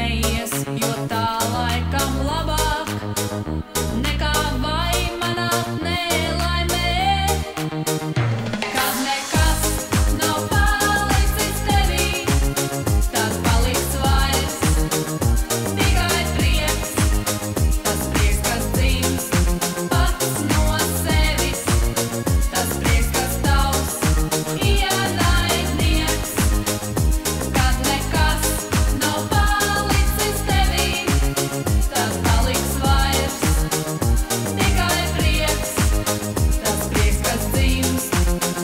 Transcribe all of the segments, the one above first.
smejies, jo tā laikam labāk nekā vaimanāt nelaimē. Kad nekas nav palicis tevī, tad paliks vairs tikai prieks. Tas prieks, kas dzimst pats no sevis, tas prieks, kas tavs ienaidnieks. Kad nekas nav palicis tevī, tad paliks vairs tikai prieks. Tas prieks, kas dzimst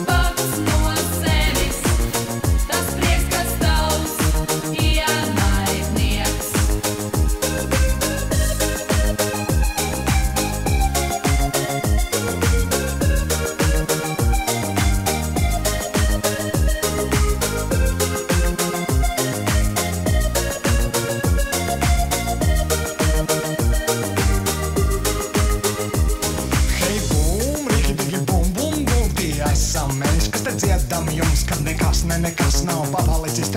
pats no sevis, tas prieks, kas tavs ienaidnieks. Hei, bum, riki, digi, bum, bum, bum, tie esam mēs, kas te dziedam jums, kad nekas nav palicis